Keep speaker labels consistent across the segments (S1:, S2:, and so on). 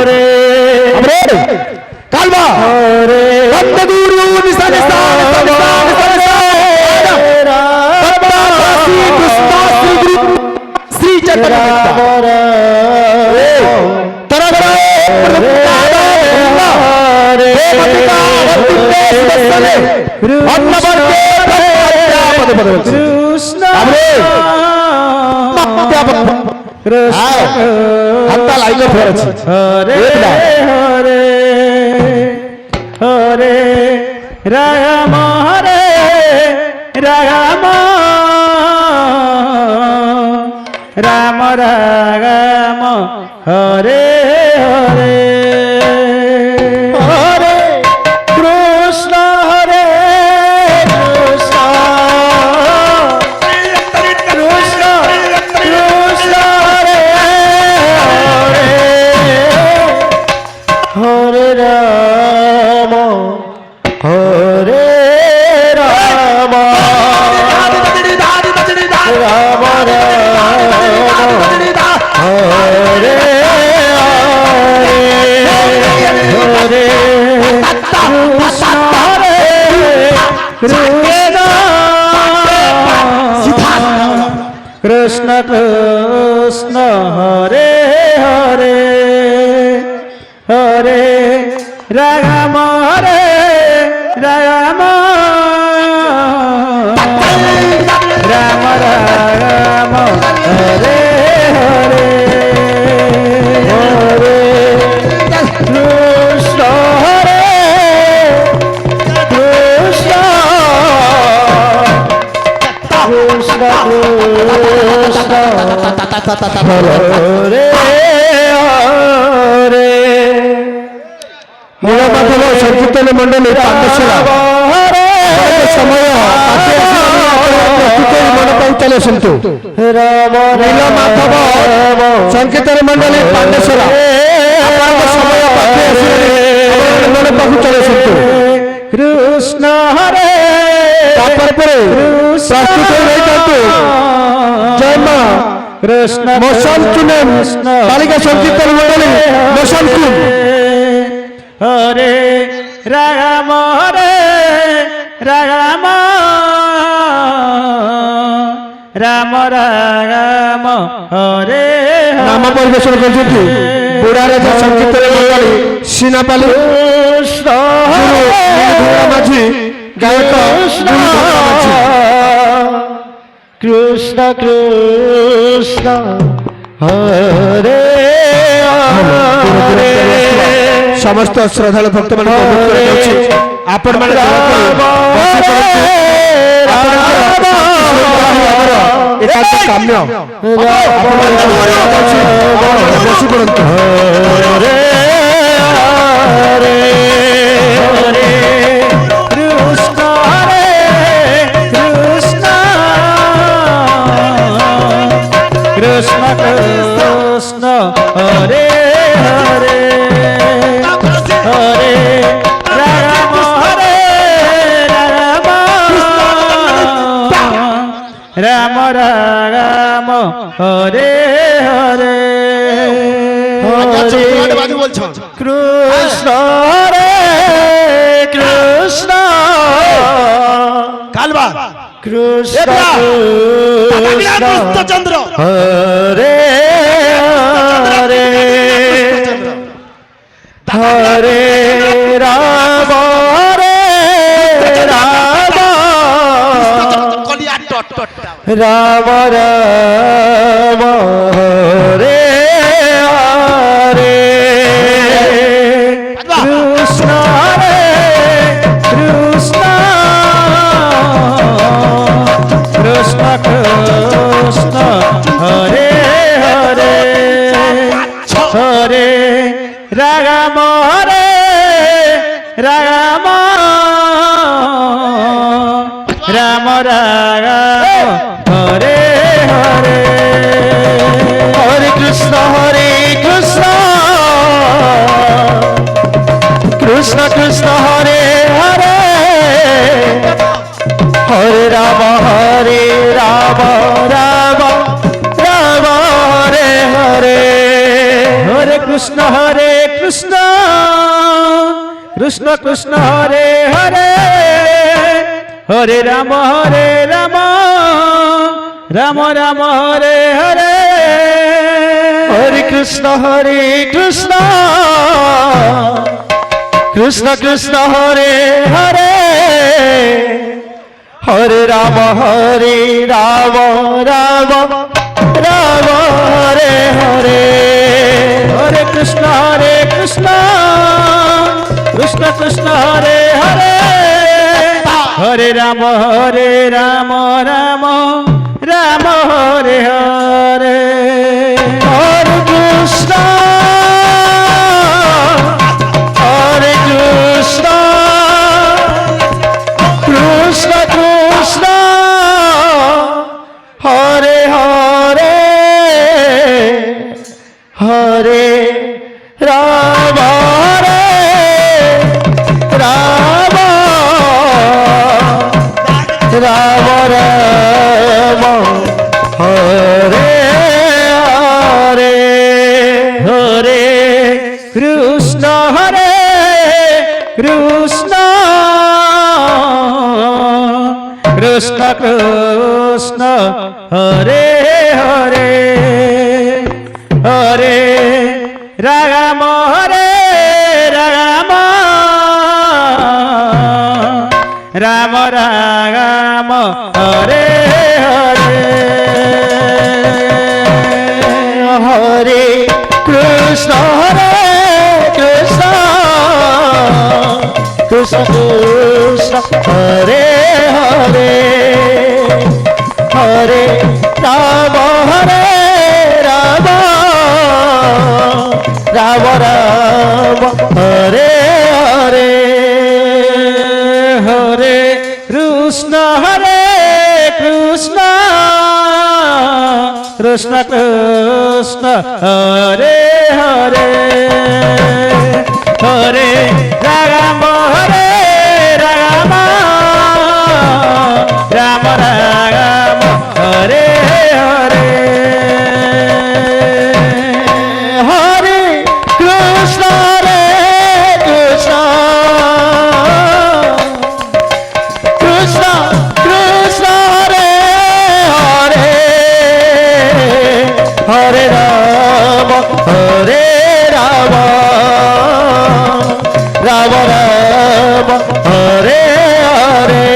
S1: রে আমরে কালবা রে বন্দ গুরু নিশা নিশা শ্রী চৈতন্য কৃষ্ণ হরে হরে হরে রাম হরে রাম রাম রাম হরে হরে হরে কৃষ্ণ হরে কৃষ্ণ কৃষ্ণ কৃষ্ণ হরে হরে হরে রাম হরে রাম রাম হরে হরে কৃষ্ণ হরে কৃষ্ণ কৃষ্ণ হরে হরে হরে রাম হরে রাম রাম রাম হরে হরে হরে কৃষ্ণ হরে কৃষ্ণ কৃষ্ণ কৃষ্ণ হরে হরে নীলমাধব সংকীর্তন মন্ডলী পাণ্ডেশ্বরা সময় চলে শুনতু নীলমাধব সংকীর্তন মন্ডলী পাণ্ডেশ্বরা সময় পাখি চলে শুনতু কৃষ্ণ হরে তারপরে প্রস্তুত হয়ে যাইতো জয় মা কৃষ্ণ মোশন চুনেন বালিকা সংকীর্তন মন্ডলী মোশন চুন হরে রাম হরে রাম রাম রাম হরে নাম পরিবেশন করছেন বুড়া রাজা সংকীর্তন মন্ডলী সিনাপালি মাঝি গায়ক কৃষ্ণ কৃষ্ণ হরে সমস্ত শ্রদ্ধালু ভক্ত মান আপন মানে কাম্য বসি পড়ন্তু হরে হরে হরে কৃষ্ণ হরে কৃষ্ণ কৃষ্ণ কৃষ্ণ হরে হরে হরে রাম হরে রাম রাম রাম হরে হরে কৃষ্ণ হরে কৃষ্ণ কালবা কৃষ্ণ চন্দ্র হরে হরে হরে রাম হরে রাম রাম রাম হরে হরে কৃষ্ণ হরে কৃষ্ণ কৃষ্ণ কৃষ্ণ হরে হরে হরে রাম হরে Ram Ram Ram Hare Hare Hare Krishna Krishna Krishna Hare Hare Hare Ram Ram Ram Hare Hare Hare Krishna Krishna Krishna Hare Hare Hare Ram Ram Ram Hare Hare Hare Krishna Krishna Krishna Hare Hare Hare Ram Ram Ram Hare Hare Hare Krishna Krishna Krishna Hare Hare Hare Ram Ram Ram Hare Hare Hare Krishna Krishna Krishna Hare Hare Hare Ram Ram Ram Ram Hare Hare Hare Krishna Krishna Krishna Krishna Hare Hare Hare Ram Ram Ram Ram Hare Hare Hare Krishna Krishna Krishna Krishna Hare Hare Hare Ram Ram Ram Ram Hare Hare Hare Krishna Krishna Krishna Krishna Hare Hare Hare Ram Ram Ram Ram Hare Hare Hare Krishna Krishna Krishna Krishna Hare Hare Ram Ram Ram Hare Hare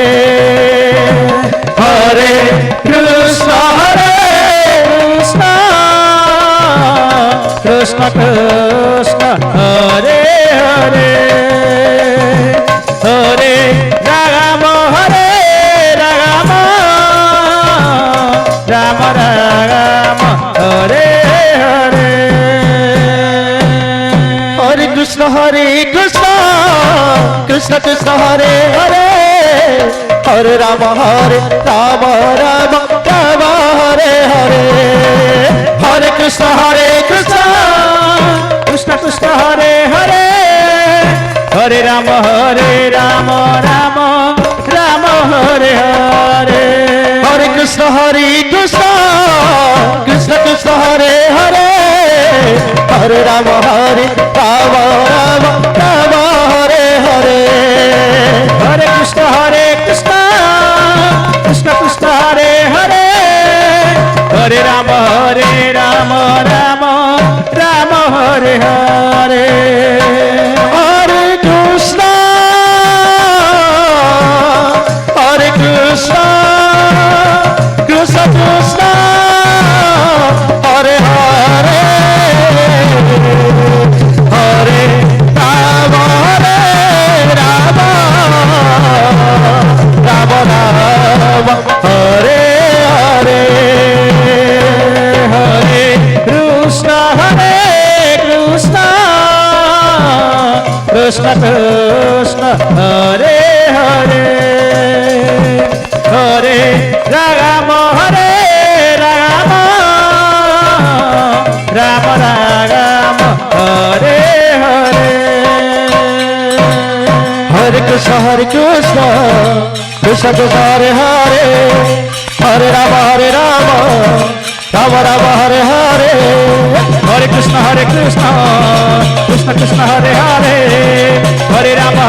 S1: Hare Krishna Krishna Krishna Hare Hare Hare Ram Ram Ram Ram Hare Hare Hare Krishna Krishna Krishna Krishna Hare Hare Hare Ram Ram Ram Ram Hare Hare Hare Krishna Krishna Krishna Krishna Hare Hare Hare Ram Ram Ram Hare Hare Hare Krishna Krishna Krishna Krishna Hare Hare Hare Ram Ram Ram Hare Hare Hare Krishna Krishna Krishna Krishna Hare Hare Hare Ram Ram Ram Hare Hare Hare Krishna Krishna Krishna Krishna Hare Hare Hare Ram Ram Ram Ram Hare Hare Hare Krishna Krishna Krishna Krishna Hare Hare Hare Ram Ram Ram Ram Hare Hare Hare Krishna Krishna Krishna Krishna Hare Hare Hare Ram Ram Ram Hare Hare Hare Krishna Krishna Krishna Hare Hare Hare Rama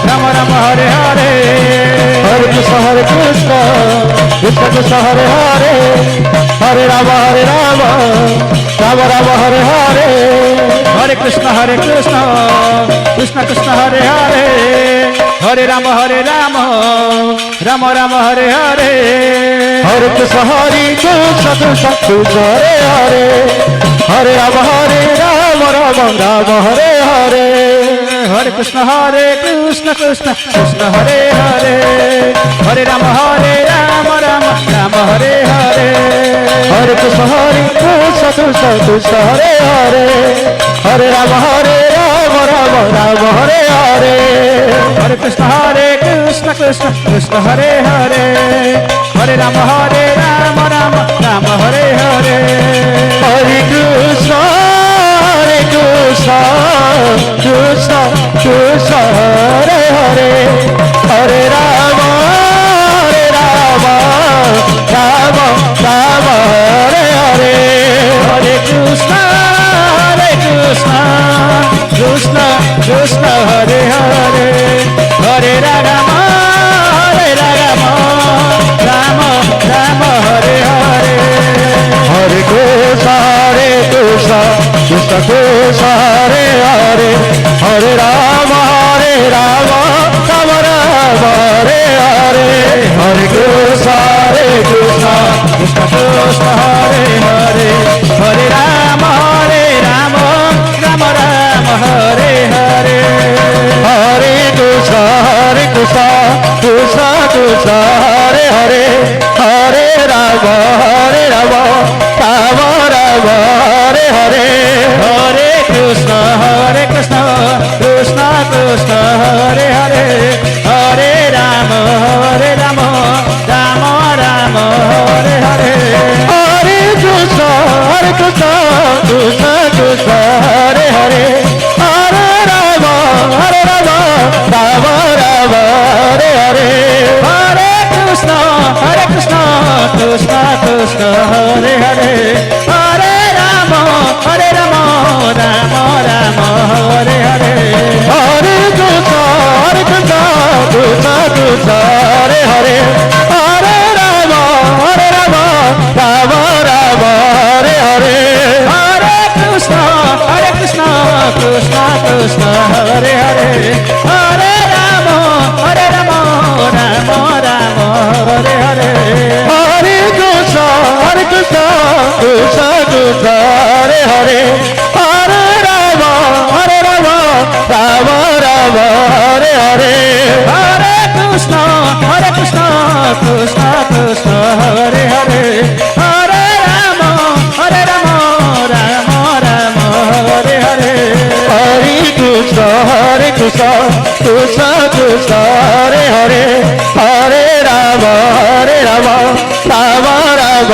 S1: Rama Rama Hare Hare Hare Krishna Krishna Krishna Hare Hare Hare Rama Rama Rama Hare Hare Hare Krishna Krishna Krishna Hare Hare Hare Rama Rama Rama Hare Hare Hare Krishna Krishna Krishna Hare Hare Hare Rama Rama Rama Hare Hare Hare Krishna Krishna Krishna Hare Hare Hare Rama Rama Rama Hare Hare Hare Krishna Krishna Krishna Hare Hare Hare Rama Rama Rama Hare Hare Hare Krishna Krishna Krishna Hare Hare Hare Rama Rama Rama Hare Hare Hare Krishna Krishna Krishna Hare Hare Hare Rama Rama Rama Hare Hare Hare Krishna Krishna Krishna Hare Hare Hare Rama Rama Rama Hare Hare Hare Krishna Krishna Krishna Hare Hare Hare Rama Rama Rama Hare Hare Hare Krishna Krishna Krishna Hare Hare Hare Rama Rama Rama Hare Hare Hare Krishna Krishna Krishna Hare Hare Hare Rama Rama Rama Hare Hare Hare Krishna Krishna Krishna Hare Hare Hare Rama Rama Rama Hare Hare Hare Krishna Krishna Krishna Hare Hare Hare Rama Rama Rama Hare Hare Hare Krishna Krishna Krishna Hare Hare Hare Rama Rama Rama Hare Hare Hare Krishna Krishna Krishna Hare Hare Hare Rama Rama Rama Hare Hare Hare Krishna Krishna Hare Hare Hare Rama Rama Rama Hare Hare Hare Krishna Krishna Krishna Hare Hare Hare Rama Rama Rama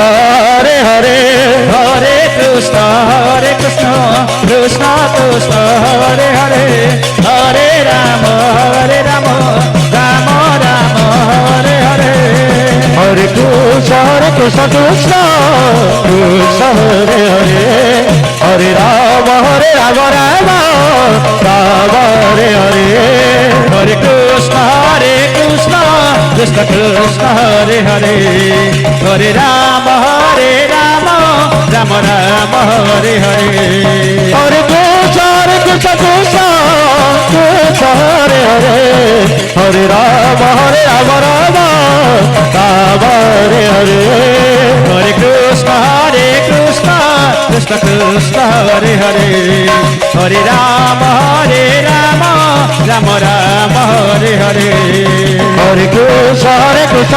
S1: Hare Hare Hare Krishna Krishna Hare Hare Hare Rama Rama Rama Hare Hare Hare Krishna Krishna Hare Hare Hare Rama Rama Rama Hare Hare Hare Krishna Krishna Hare Hare Hare Rama Rama Rama Hare Hare Hare Krishna Krishna Hare Hare Hare Rama Rama Rama Hare Hare Hare Krishna Krishna Hare Hare Hare Rama Rama Rama Hare Hare Hare Krishna Krishna Hare Hare Hare Rama Rama Rama Hare Hare Hare Krishna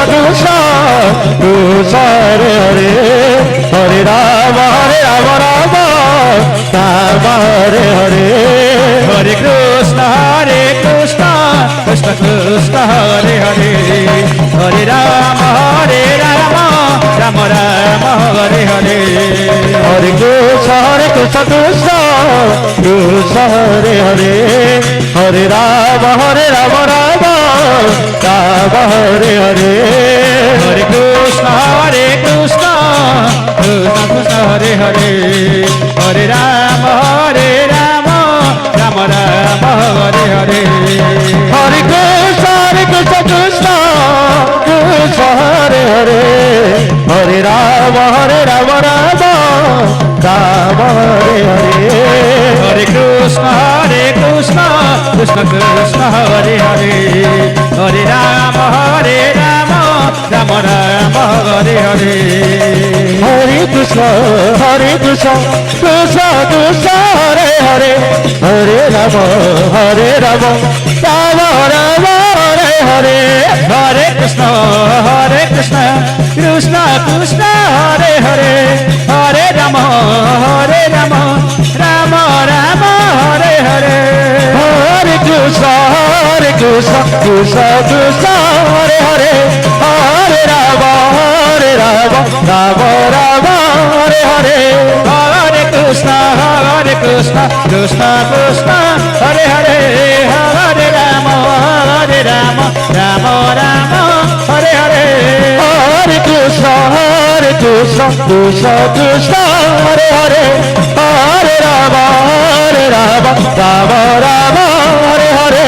S1: Krishna Hare Hare Hare Rama Rama Rama Hare Hare Hare Krishna Krishna Hare Hare Hare Rama Rama Rama Hare Hare Hare Krishna Krishna Hare Hare Hare Rama Rama Rama Hare Hare Hare Krishna Krishna Hare Hare Hare Rama Rama Rama Hare Hare Hare Krishna Krishna Krishna Hare Hare Hare Rama Rama Rama Hare Hare
S2: Hare Krishna Krishna Krishna Hare Hare Hare Rama Rama Rama Hare Hare
S1: Hare Krishna Krishna Krishna Hare Hare Hare Rama Rama Rama Hare Hare
S2: Hare Krishna Krishna Krishna Hare Hare Hare Rama Rama Rama Hare Hare
S1: Hare Krishna Krishna Krishna Hare Hare Hare Rama Rama Rama Hare Hare
S2: Hare Krishna Krishna Krishna Hare Hare Hare Rama Rama Rama Hare Hare
S1: Hare Krishna Krishna Krishna Hare Hare Hare Rama Rama Rama Hare Hare
S2: Hare Krishna Krishna Krishna Hare Hare Hare Rama Rama Rama Hare Hare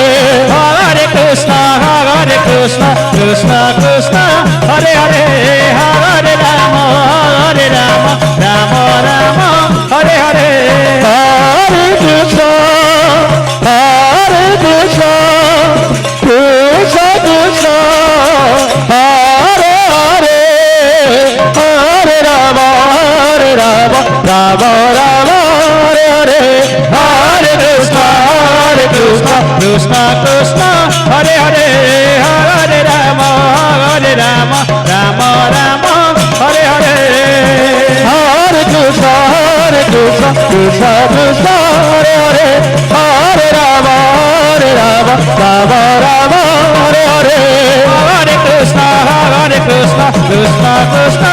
S1: Hare Krishna Krishna Krishna Hare Hare Hare Rama Rama Rama Hare Hare
S2: Hare Krishna Krishna Krishna Hare Hare Hare Rama Rama Rama Hare Hare Hare Krishna
S1: Krishna Krishna Hare Hare Hare Rama Rama Rama Hare Hare
S2: Hare Krishna Krishna Krishna Hare Hare Hare Rama Rama Hare Hare
S1: Hare Krishna Krishna Krishna